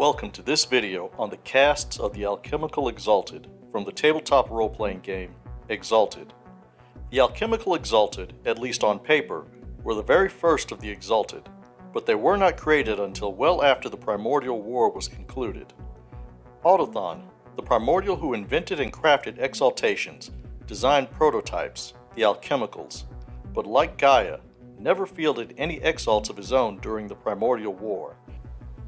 Welcome to this video on the castes of the Alchemical Exalted from the tabletop role-playing game, Exalted. The Alchemical Exalted, at least on paper, were the very first of the Exalted, but they were not created until well after the Primordial War was concluded. Autochthon, the Primordial who invented and crafted exaltations, designed prototypes, the Alchemicals, but like Gaia, never fielded any exalts of his own during the Primordial War.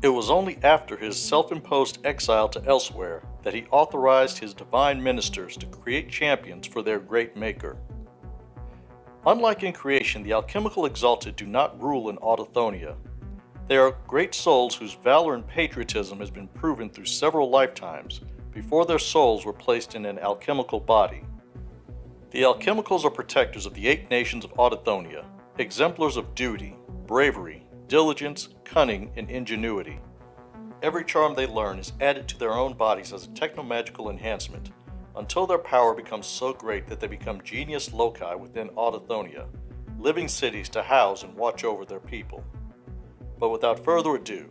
It was only after his self-imposed exile to elsewhere that he authorized his divine ministers to create champions for their great maker. Unlike in creation, the Alchemical Exalted do not rule in Autochthonia. They are great souls whose valor and patriotism has been proven through several lifetimes before their souls were placed in an alchemical body. The Alchemicals are protectors of the 8 nations of Autochthonia, exemplars of duty, bravery, diligence, cunning, and ingenuity. Every charm they learn is added to their own bodies as a techno-magical enhancement, until their power becomes so great that they become genius loci within Autochthonia, living cities to house and watch over their people. But without further ado,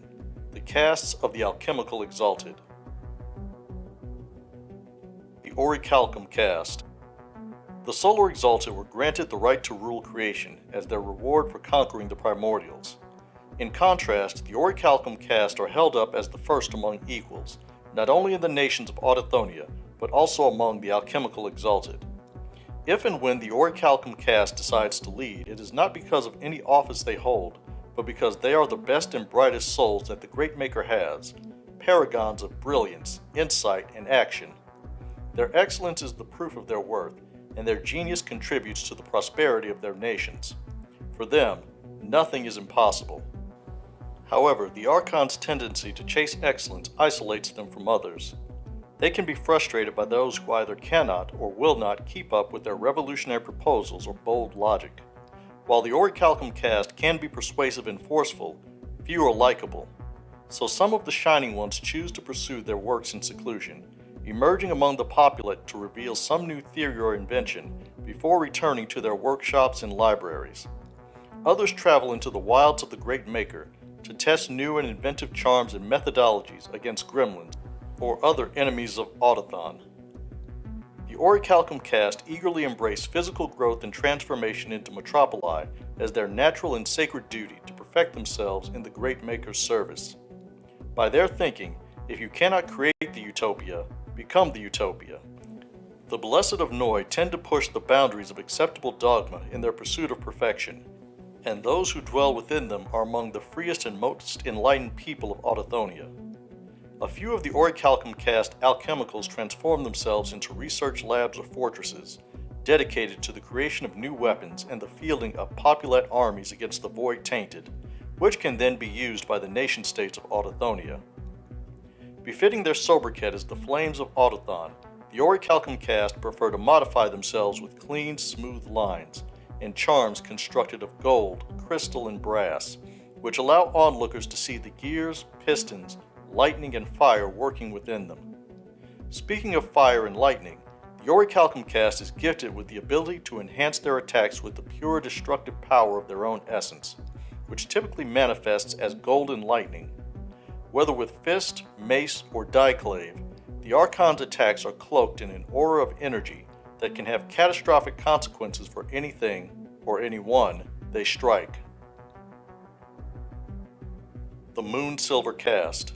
the castes of the Alchemical Exalted. The Orichalcum Caste. The Solar Exalted were granted the right to rule creation as their reward for conquering the Primordials. In contrast, the Orichalcum Caste are held up as the first among equals, not only in the nations of Autochthonia, but also among the Alchemical Exalted. If and when the Orichalcum Caste decides to lead, it is not because of any office they hold, but because they are the best and brightest souls that the Great Maker has, paragons of brilliance, insight, and action. Their excellence is the proof of their worth, and their genius contributes to the prosperity of their nations. For them, nothing is impossible. However, the Archon's tendency to chase excellence isolates them from others. They can be frustrated by those who either cannot or will not keep up with their revolutionary proposals or bold logic. While the Orichalcum Caste can be persuasive and forceful, few are likable. So some of the shining ones choose to pursue their works in seclusion, emerging among the populate to reveal some new theory or invention before returning to their workshops and libraries. Others travel into the wilds of the Great Maker to test new and inventive charms and methodologies against gremlins or other enemies of Autochthon. The Orichalcum Caste eagerly embrace physical growth and transformation into metropoli as their natural and sacred duty to perfect themselves in the Great Maker's service. By their thinking, if you cannot create the utopia, become the utopia. The Blessed of Noi tend to push the boundaries of acceptable dogma in their pursuit of perfection, and those who dwell within them are among the freest and most enlightened people of Autochthonia. A few of the Orichalcum Caste alchemicals transform themselves into research labs or fortresses, dedicated to the creation of new weapons and the fielding of populate armies against the Void Tainted, which can then be used by the nation-states of Autochthonia. Befitting their sobriquet as the Flames of Autochthon, the Orichalcum Caste prefer to modify themselves with clean, smooth lines, and charms constructed of gold, crystal, and brass, which allow onlookers to see the gears, pistons, lightning, and fire working within them. Speaking of fire and lightning, the Orichalcum Caste is gifted with the ability to enhance their attacks with the pure destructive power of their own essence, which typically manifests as golden lightning. Whether with fist, mace, or diclave, the Archon's attacks are cloaked in an aura of energy that can have catastrophic consequences for anything, or anyone, they strike. The Moonsilver Caste.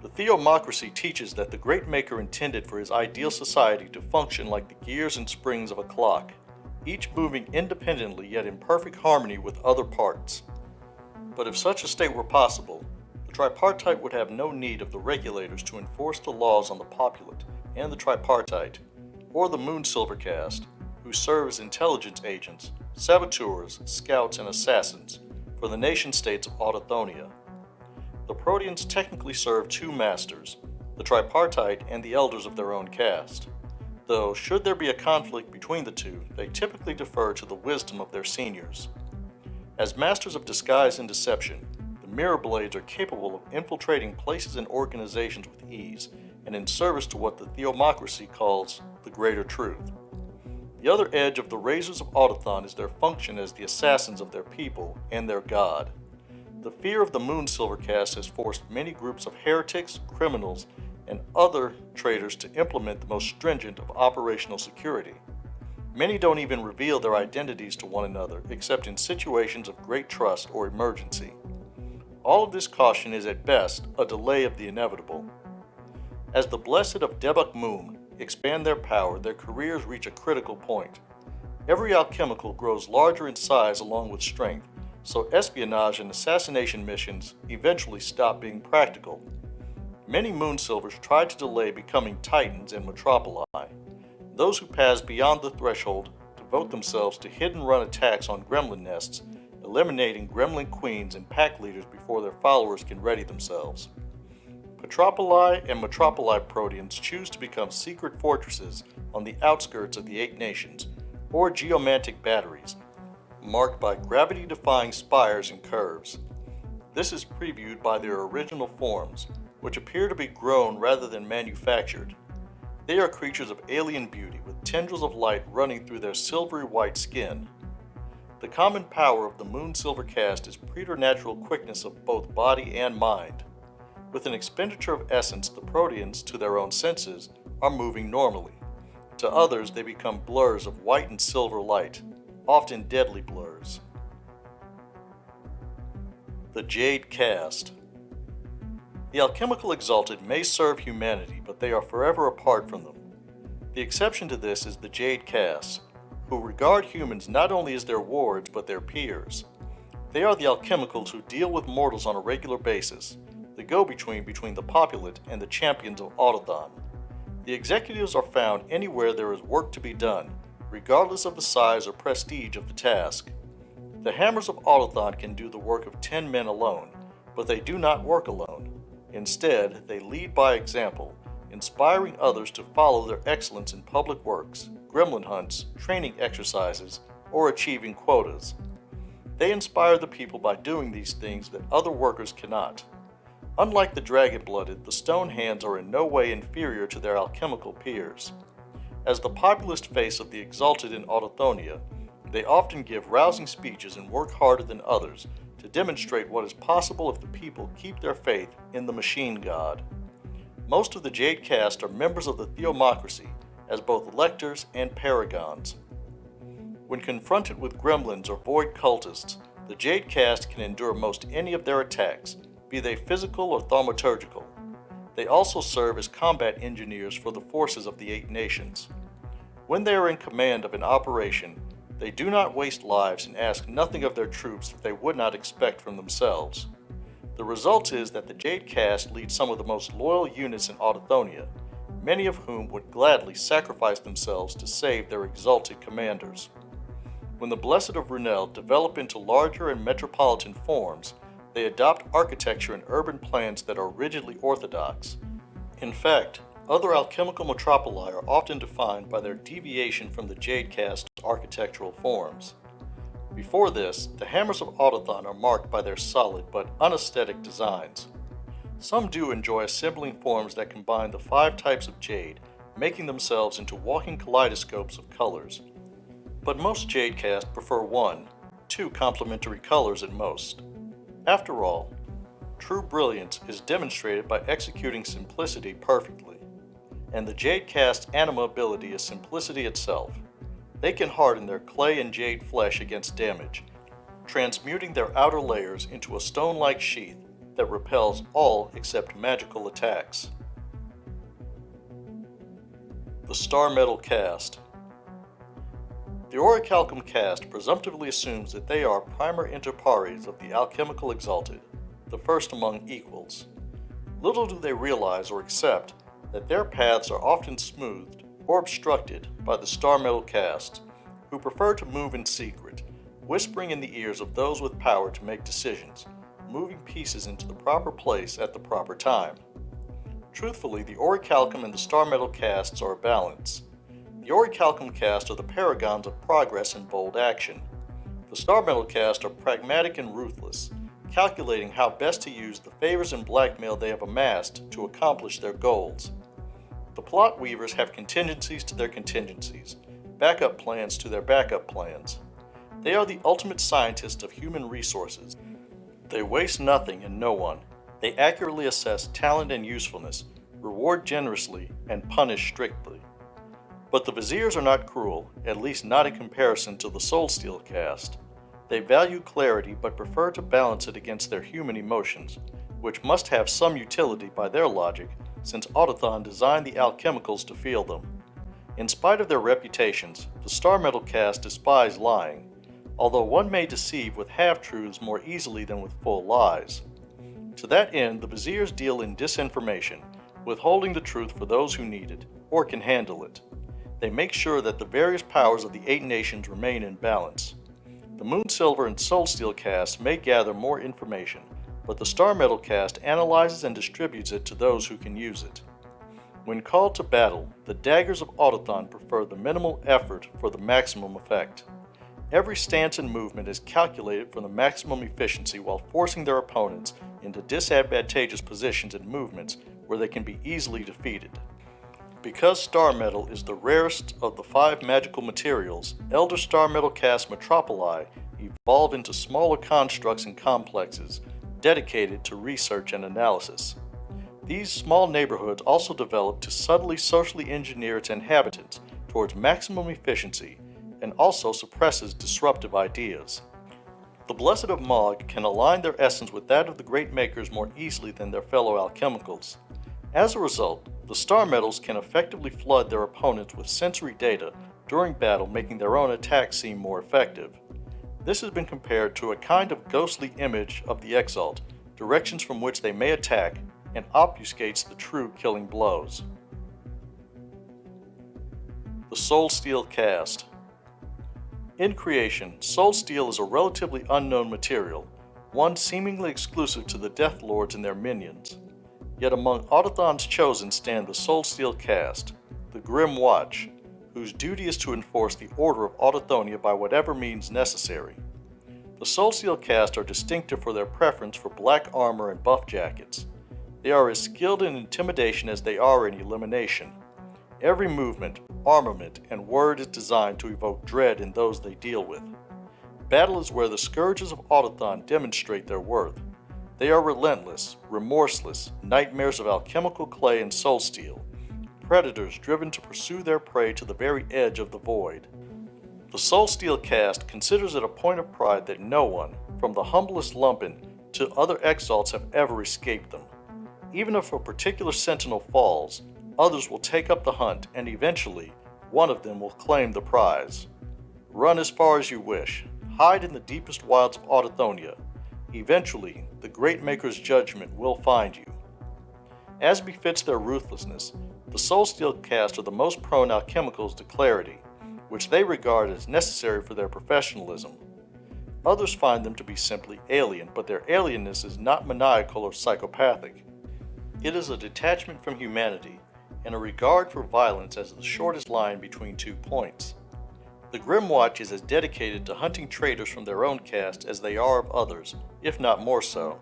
The theomocracy teaches that the Great Maker intended for his ideal society to function like the gears and springs of a clock, each moving independently yet in perfect harmony with other parts. But if such a state were possible, the tripartite would have no need of the regulators to enforce the laws on the populate and the tripartite, or the Moonsilver Caste, who serve as intelligence agents, saboteurs, scouts, and assassins for the nation-states of Autochthonia. The Proteans technically serve 2 masters, the tripartite and the elders of their own caste, though should there be a conflict between the two, they typically defer to the wisdom of their seniors. As masters of disguise and deception, the Mirror Blades are capable of infiltrating places and organizations with ease and in service to what the theomocracy calls the greater truth. The other edge of the Razors of Autochthon is their function as the assassins of their people and their god. The fear of the Moonsilver Caste has forced many groups of heretics, criminals, and other traitors to implement the most stringent of operational security. Many don't even reveal their identities to one another except in situations of great trust or emergency. All of this caution is at best a delay of the inevitable. As the blessed of Debuk Moon expand their power, their careers reach a critical point. Every alchemical grows larger in size along with strength, so espionage and assassination missions eventually stop being practical. Many Moonsilvers try to delay becoming Titans and Metropoli. Those who pass beyond the threshold devote themselves to hit-and-run attacks on gremlin nests, eliminating gremlin queens and pack leaders before their followers can ready themselves. Petropoli and Metropoli Proteans choose to become secret fortresses on the outskirts of the Eight Nations, or geomantic batteries, marked by gravity-defying spires and curves. This is previewed by their original forms, which appear to be grown rather than manufactured. They are creatures of alien beauty with tendrils of light running through their silvery white skin. The common power of the Moonsilver Caste is preternatural quickness of both body and mind. With an expenditure of essence, the Proteans, to their own senses, are moving normally. To others, they become blurs of white and silver light, often deadly blurs. The Jade Caste. The Alchemical Exalted may serve humanity, but they are forever apart from them. The exception to this is the Jade Caste, who regard humans not only as their wards, but their peers. They are the alchemicals who deal with mortals on a regular basis, the go-between between the populate and the champions of Autochthon. The executives are found anywhere there is work to be done, regardless of the size or prestige of the task. The hammers of Autochthon can do the work of 10 men alone, but they do not work alone. Instead, they lead by example, inspiring others to follow their excellence in public works, gremlin hunts, training exercises, or achieving quotas. They inspire the people by doing these things that other workers cannot. Unlike the dragon-blooded, the stone hands are in no way inferior to their alchemical peers. As the populist face of the Exalted in Autochthonia, they often give rousing speeches and work harder than others to demonstrate what is possible if the people keep their faith in the machine god. Most of the Jade Caste are members of the Theomocracy as both electors and paragons. When confronted with gremlins or void cultists, the Jade Caste can endure most any of their attacks, be they physical or thaumaturgical. They also serve as combat engineers for the forces of the Eight Nations. When they are in command of an operation, they do not waste lives and ask nothing of their troops that they would not expect from themselves. The result is that the Jade Caste leads some of the most loyal units in Autochthonia, many of whom would gladly sacrifice themselves to save their exalted commanders. When the Blessed of Runel develop into larger and metropolitan forms, they adopt architecture and urban plans that are rigidly orthodox. In fact, other alchemical metropoli are often defined by their deviation from the Jade Caste's architectural forms. Before this, the hammers of Autochthon are marked by their solid but unaesthetic designs. Some do enjoy assembling forms that combine the 5 types of jade, making themselves into walking kaleidoscopes of colors. But most Jade Caste prefer 1, 2 complementary colors at most. After all, true brilliance is demonstrated by executing simplicity perfectly, and the Jade Caste's anima ability is simplicity itself. They can harden their clay and jade flesh against damage, transmuting their outer layers into a stone-like sheath that repels all except magical attacks. The Starmetal Caste. The Orichalcum Caste presumptively assumes that they are primer inter pares of the Alchemical Exalted, the first among equals. Little do they realize or accept that their paths are often smoothed or obstructed by the Starmetal Caste, who prefer to move in secret, whispering in the ears of those with power to make decisions, moving pieces into the proper place at the proper time. Truthfully, the Orichalcum and the Starmetal Castes are a balance. The Orichalcum Caste are the paragons of progress and bold action. The Starmetal Caste are pragmatic and ruthless, calculating how best to use the favors and blackmail they have amassed to accomplish their goals. The plot weavers have contingencies to their contingencies, backup plans to their backup plans. They are the ultimate scientists of human resources. They waste nothing and no one. They accurately assess talent and usefulness, reward generously, and punish strictly. But the Viziers are not cruel, at least not in comparison to the Soulsteel Caste. They value clarity but prefer to balance it against their human emotions, which must have some utility by their logic, since Autochthon designed the Alchemicals to feel them. In spite of their reputations, the Starmetal Caste despise lying, although one may deceive with half-truths more easily than with full lies. To that end, the Viziers deal in disinformation, withholding the truth for those who need it, or can handle it. They make sure that the various powers of the 8 nations remain in balance. The Moonsilver and Soulsteel Castes may gather more information, but the Starmetal Caste analyzes and distributes it to those who can use it. When called to battle, the Daggers of Autochthon prefer the minimal effort for the maximum effect. Every stance and movement is calculated for the maximum efficiency while forcing their opponents into disadvantageous positions and movements where they can be easily defeated. Because star metal is the rarest of the 5 magical materials, Elder Starmetal Caste metropoli evolve into smaller constructs and complexes dedicated to research and analysis. These small neighborhoods also develop to subtly socially engineer its inhabitants towards maximum efficiency and also suppresses disruptive ideas. The Blessed of Mog can align their essence with that of the Great Makers more easily than their fellow Alchemicals. As a result, the star metals can effectively flood their opponents with sensory data during battle, making their own attacks seem more effective. This has been compared to a kind of ghostly image of the Exalt, directions from which they may attack, and obfuscates the true killing blows. The Soulsteel Caste. In creation, Soulsteel is a relatively unknown material, one seemingly exclusive to the Death Lords and their minions. Yet among Autochthon's chosen stand the Soulsteel Caste, the Grim Watch, whose duty is to enforce the order of Autochthonia by whatever means necessary. The Soulsteel Caste are distinctive for their preference for black armor and buff jackets. They are as skilled in intimidation as they are in elimination. Every movement, armament, and word is designed to evoke dread in those they deal with. Battle is where the scourges of Autochthon demonstrate their worth. They are relentless, remorseless, nightmares of alchemical clay and soulsteel, predators driven to pursue their prey to the very edge of the void. The Soulsteel Caste considers it a point of pride that no one, from the humblest lumpen to other exalts, have ever escaped them. Even if a particular sentinel falls, others will take up the hunt, and eventually, one of them will claim the prize. Run as far as you wish, hide in the deepest wilds of Autochthonia. Eventually, the Great Maker's judgment will find you. As befits their ruthlessness, the Soulsteel Caste are the most prone Alchemicals to clarity, which they regard as necessary for their professionalism. Others find them to be simply alien, but their alienness is not maniacal or psychopathic. It is a detachment from humanity, and a regard for violence as the shortest line between 2 points. The Grim Watch is as dedicated to hunting traitors from their own caste as they are of others, if not more so.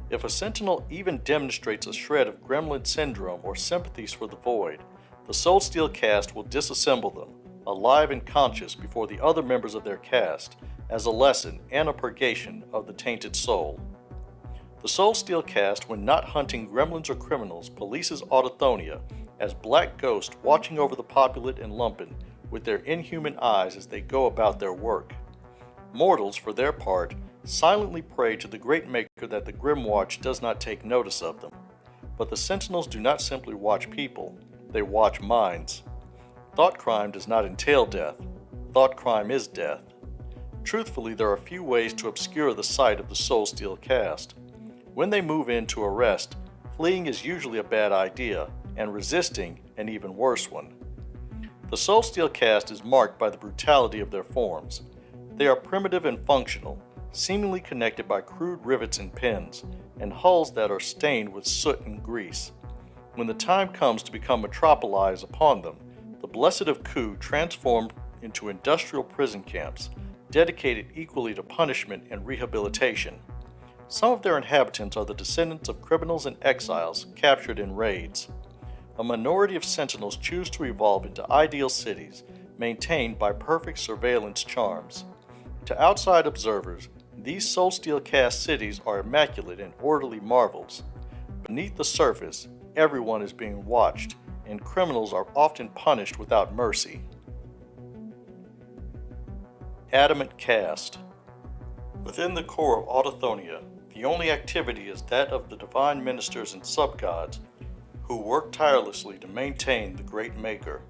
If a sentinel even demonstrates a shred of gremlin syndrome or sympathies for the void, the Soulsteel Caste will disassemble them, alive and conscious before the other members of their caste, as a lesson and a purgation of the tainted soul. The Soulsteel Caste, when not hunting gremlins or criminals, polices Autochthonia as black ghosts watching over the populate and lumpen with their inhuman eyes as they go about their work. Mortals, for their part, silently pray to the Great Maker that the Grim Watch does not take notice of them. But the Sentinels do not simply watch people, they watch minds. Thought crime does not entail death. Thought crime is death. Truthfully, there are few ways to obscure the sight of the Soulsteel Caste. When they move in to arrest, fleeing is usually a bad idea, and resisting an even worse one. The Soulsteel Caste is marked by the brutality of their forms. They are primitive and functional, seemingly connected by crude rivets and pins, and hulls that are stained with soot and grease. When the time comes to become metropolized upon them, the Blessed of Ku transformed into industrial prison camps, dedicated equally to punishment and rehabilitation. Some of their inhabitants are the descendants of criminals and exiles captured in raids. A minority of sentinels choose to evolve into ideal cities, maintained by perfect surveillance charms. To outside observers, These Soulsteel Caste cities are immaculate and orderly marvels. Beneath the surface, everyone is being watched, and criminals are often punished without mercy. Adamant Caste. Within the core of Autochthonia, the only activity is that of the divine ministers and subgods who work tirelessly to maintain the Great Maker.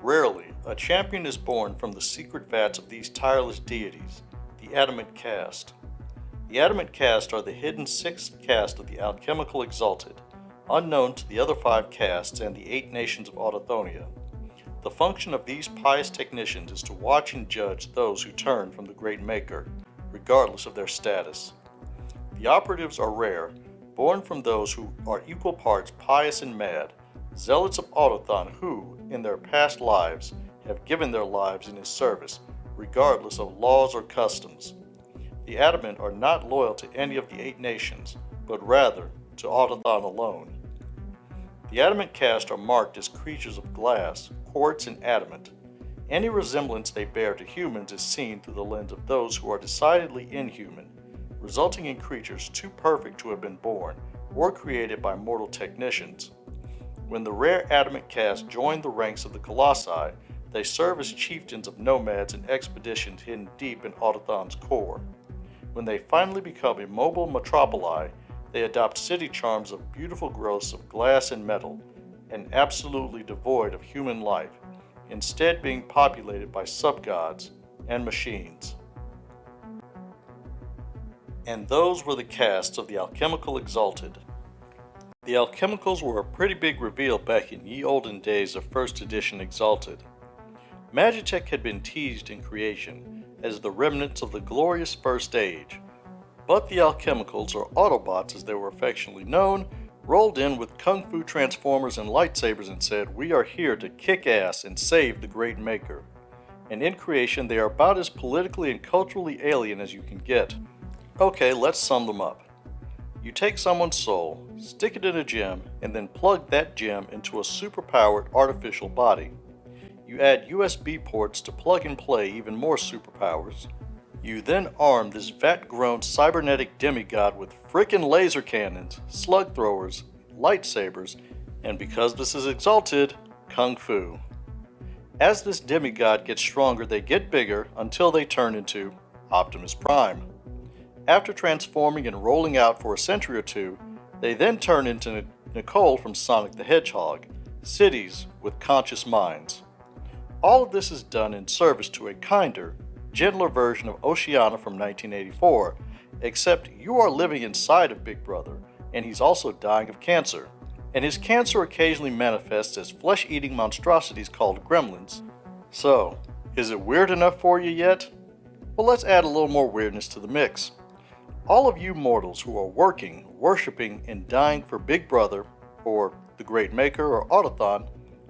Rarely, a champion is born from the secret vats of these tireless deities, the Adamant Caste. The Adamant Caste are the hidden sixth caste of the Alchemical Exalted, unknown to the other 5 castes and the 8 nations of Autochthonia. The function of these pious technicians is to watch and judge those who turn from the Great Maker, regardless of their status. The operatives are rare, born from those who are equal parts pious and mad, zealots of Autochthon who, in their past lives, have given their lives in his service, regardless of laws or customs. The Adamant are not loyal to any of the 8 nations, but rather to Autochthon alone. The Adamant Caste are marked as creatures of glass, quartz, and adamant. Any resemblance they bear to humans is seen through the lens of those who are decidedly inhuman, resulting in creatures too perfect to have been born or created by mortal technicians. When the rare Adamant Caste join the ranks of the Colossi, they serve as chieftains of nomads and expeditions hidden deep in Autochthon's core. When they finally become immobile metropoli, they adopt city charms of beautiful growths of glass and metal, and absolutely devoid of human life, instead being populated by subgods and machines. And those were the castes of the Alchemical Exalted. The Alchemicals were a pretty big reveal back in ye olden days of 1st edition Exalted. Magitech had been teased in creation as the remnants of the glorious First Age, but the Alchemicals, or Autobots as they were affectionately known, rolled in with kung fu transformers and lightsabers and said, "We are here to kick ass and save the Great Maker." And in creation they are about as politically and culturally alien as you can get. Okay, let's sum them up. You take someone's soul, stick it in a gem, and then plug that gem into a superpowered artificial body. You add USB ports to plug and play even more superpowers. You then arm this vat-grown cybernetic demigod with frickin' laser cannons, slug throwers, lightsabers, and because this is Exalted, kung fu. As this demigod gets stronger, they get bigger until they turn into Optimus Prime. After transforming and rolling out for a century or two, they then turn into Nicole from Sonic the Hedgehog, cities with conscious minds. All of this is done in service to a kinder, gentler version of Oceana from 1984, except you are living inside of Big Brother, and he's also dying of cancer. And his cancer occasionally manifests as flesh-eating monstrosities called gremlins. So, is it weird enough for you yet? Well, let's add a little more weirdness to the mix. All of you mortals who are working, worshipping, and dying for Big Brother, or the Great Maker, or Autochthon,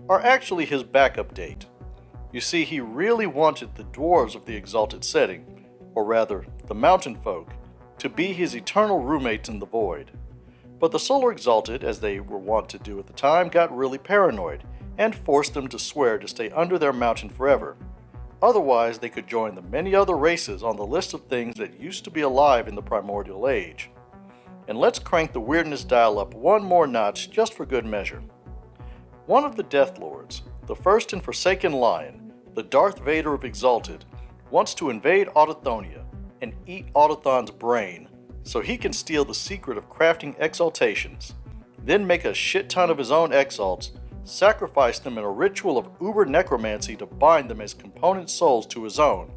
are actually his backup date. You see, he really wanted the dwarves of the Exalted setting, or rather, the mountain folk, to be his eternal roommates in the void. But the Solar Exalted, as they were wont to do at the time, got really paranoid, and forced them to swear to stay under their mountain forever. Otherwise, they could join the many other races on the list of things that used to be alive in the Primordial Age. And let's crank the weirdness dial up one more notch just for good measure. One of the Death Lords, the first and forsaken Lion, the Darth Vader of Exalted, wants to invade Autochthonia and eat Autochthon's brain so he can steal the secret of crafting exaltations, then make a shit ton of his own exalts, sacrifice them in a ritual of uber necromancy to bind them as component souls to his own,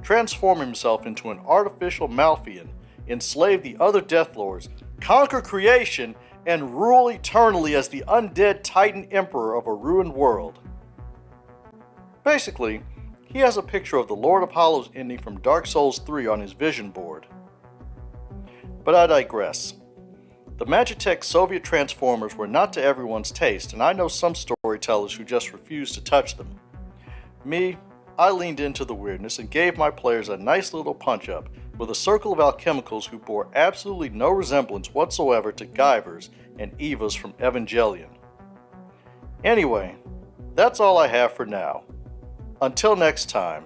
transform himself into an artificial Malfian, enslave the other Death Lords, conquer creation, and rule eternally as the undead Titan Emperor of a ruined world. Basically, he has a picture of the Lord of Hollows ending from Dark Souls 3 on his vision board. But I digress. The Magitech Soviet Transformers were not to everyone's taste, and I know some storytellers who just refused to touch them. Me, I leaned into the weirdness and gave my players a nice little punch-up with a circle of alchemicals who bore absolutely no resemblance whatsoever to Guyvers and Evas from Evangelion. Anyway, that's all I have for now. Until next time,